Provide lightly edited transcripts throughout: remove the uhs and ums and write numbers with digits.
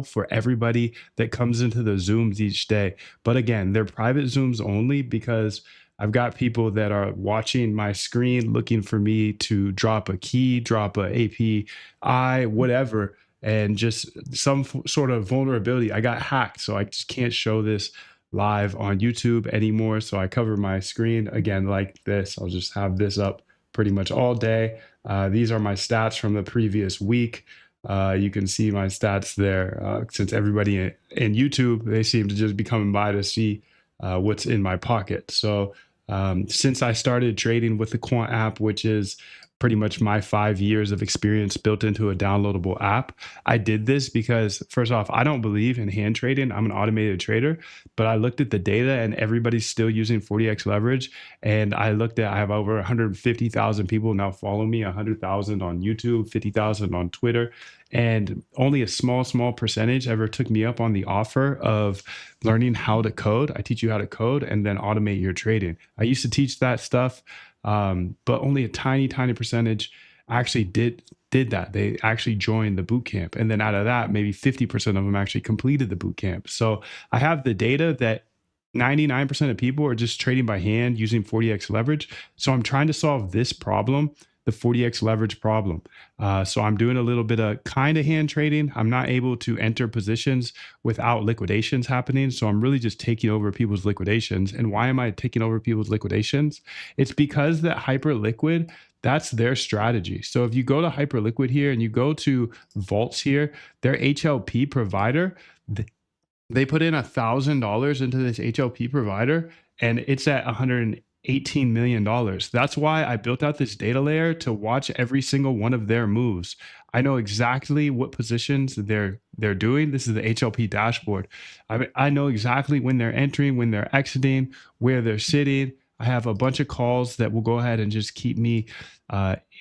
for everybody that comes into the Zooms each day. But again, they're private Zooms only because I've got people that are watching my screen looking for me to drop a key, drop a API, whatever, and just some sort of vulnerability. I got hacked, so I just can't show this live on YouTube anymore. So I cover my screen again like this. I'll just have this up pretty much all day. These are my stats from the previous week. You can see my stats there. Since everybody in YouTube, they seem to just be coming by to see what's in my pocket. So since I started trading with the Quant app, which is pretty much my 5 years of experience built into a downloadable app, I did this because, first off, I don't believe in hand trading. I'm an automated trader, but I looked at the data and everybody's still using 40x leverage. And I looked at, I have over 150,000 people now follow me, 100,000 on YouTube, 50,000 on Twitter. And only a small percentage ever took me up on the offer of learning how to code. I teach you how to code and then automate your trading. I used to teach that stuff, but only a tiny percentage actually did that. They actually joined the boot camp. And then out of that, maybe 50% of them actually completed the boot camp. So I have the data that 99% of people are just trading by hand using 40x leverage. So I'm trying to solve this problem, the 40x leverage problem. So I'm doing a little bit of kind of hand trading. I'm not able to enter positions without liquidations happening. So I'm really just taking over people's liquidations. And why am I taking over people's liquidations? It's because that Hyperliquid, that's their strategy. So if you go to Hyperliquid here and you go to Vaults here, their HLP provider, they put in $1,000 into this HLP provider and it's at $118 million. That's why I built out this data layer to watch every single one of their moves. I know exactly what positions they're doing. This is the HLP dashboard. I know exactly when they're entering, when they're exiting, where they're sitting. I have a bunch of calls that will go ahead and just keep me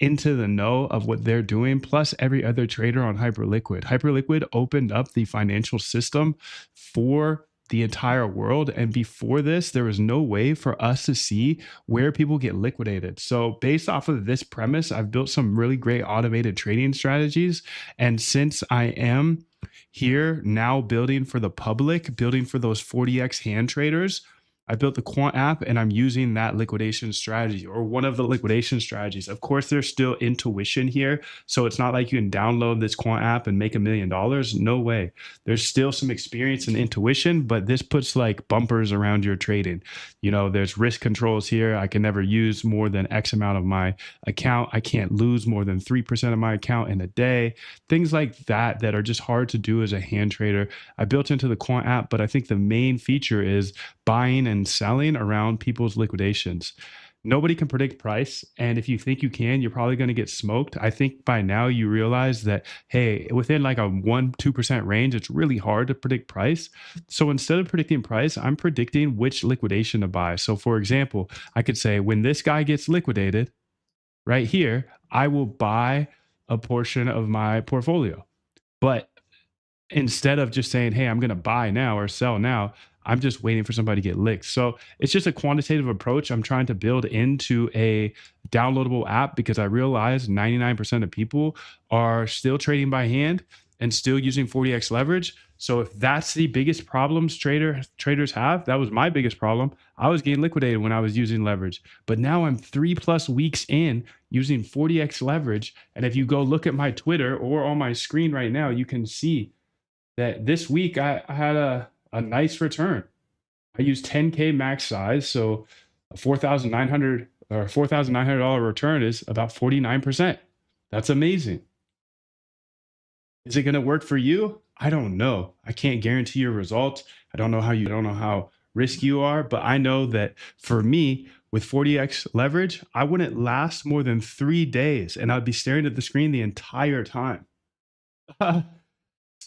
into the know of what they're doing, plus every other trader on Hyperliquid. Hyperliquid opened up the financial system for the entire world. And before this, there was no way for us to see where people get liquidated. So based off of this premise, I've built some really great automated trading strategies. And since I am here now building for the public, building for those 40x hand traders, I built the Quant app and I'm using that liquidation strategy or one of the liquidation strategies. Of course, there's still intuition here. So it's not like you can download this Quant app and make $1 million. No way. There's still some experience and intuition, but this puts like bumpers around your trading. You know, there's risk controls here. I can never use more than X amount of my account. I can't lose more than 3% of my account in a day. Things like that that are just hard to do as a hand trader. I built into the Quant app, but I think the main feature is buying and selling around people's liquidations. Nobody can predict price. And if you think you can, you're probably going to get smoked. I think by now you realize that, hey, within like a 1-2% range, it's really hard to predict price. So instead of predicting price, I'm predicting which liquidation to buy. So for example, I could say when this guy gets liquidated right here, I will buy a portion of my portfolio. But instead of just saying, hey, I'm going to buy now or sell now, I'm just waiting for somebody to get licked. So it's just a quantitative approach I'm trying to build into a downloadable app because I realize 99% of people are still trading by hand and still using 40x leverage. So if that's the biggest problems traders have, that was my biggest problem. I was getting liquidated when I was using leverage, but now I'm 3+ weeks in using 40x leverage. And if you go look at my Twitter or on my screen right now, you can see that this week I had a nice return. I used 10K max size. So a 4,900 or $4,900 return is about 49%. That's amazing. Is it going to work for you? I don't know. I can't guarantee your results. I don't know how risky you are, but I know that for me with 40x leverage, I wouldn't last more than 3 days and I'd be staring at the screen the entire time.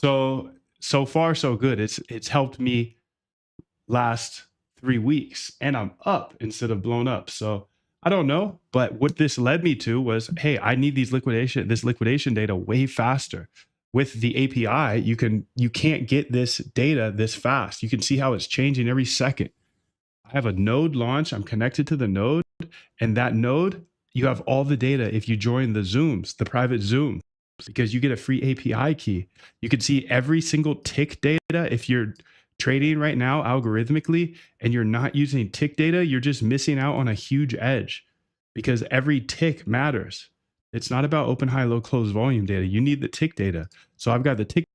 So far so good. It's helped me last 3 weeks and I'm up instead of blown up. So I don't know, but what this led me to was, hey, I need this liquidation data way faster. With the API, you can't get this data this fast. You can see how it's changing every second. I have a node launch. I'm connected to the node, and that node, you have all the data if you join the Zooms, the private Zoom. because you get a free API key. You can see every single tick data. If you're trading right now algorithmically and you're not using tick data, you're just missing out on a huge edge because every tick matters. It's not about open, high, low, close volume data. You need the tick data. So I've got the tick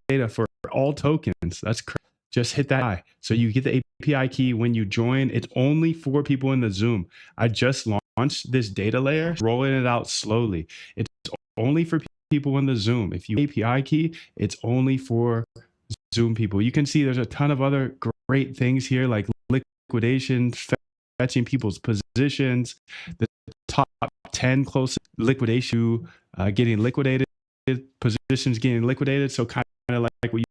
data for all tokens. That's crazy. Just hit that eye. So you get the API key when you join. It's only for people in the Zoom. I just launched this data layer, rolling it out slowly. It's only for people in the Zoom. If you API key, it's only for Zoom people. You can see there's a ton of other great things here, like liquidation, fetching people's positions, the top 10 closest liquidation, getting liquidated, positions getting liquidated. So kind of like what